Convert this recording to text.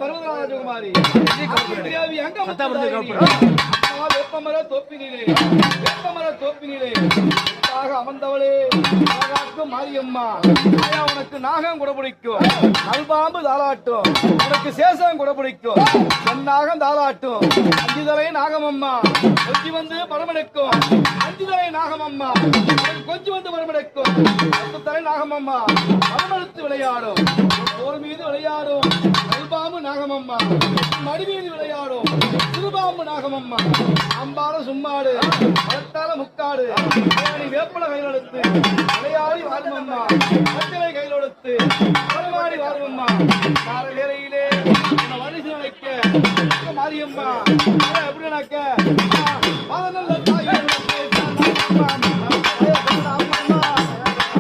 பர்வதராஜகுமாரி வேப்பமர தோப்பினிலே அமர்ந்தவளே மாரியம்மா உனக்கு நாகம் கூட பிடிக்கும், நல்பாம்பு தாளாட்டும், உனக்கு சேசம் கூட பிடிக்கும், நாகம் தாளாட்டும், அஞ்சுதலை நாகமம்மா கொஞ்சி வந்து பரமடைக்கும், அஞ்சுதலை நாகமம்மா கொஞ்சி வந்து பரமடைக்கும், 10 தலை நாகமம்மா பரமடுத்து விளையாடும், போர் மீது விளையாடும் நல்பாம்பு நாகமம்மா, மடி மீது விளையாடும் சிறுபாம்பு நாகமம்மா, அம்பால சும்மாடு பலத்தால முக்காடு வேப்பல கையிலெடுத்து விளையாடி வாழ்வம்மா, மக்களை கையிலெடுத்து பரமாடி வாழ்வம்மா, கார வேலையிலே வரிசை வைக்க மாரியம்மா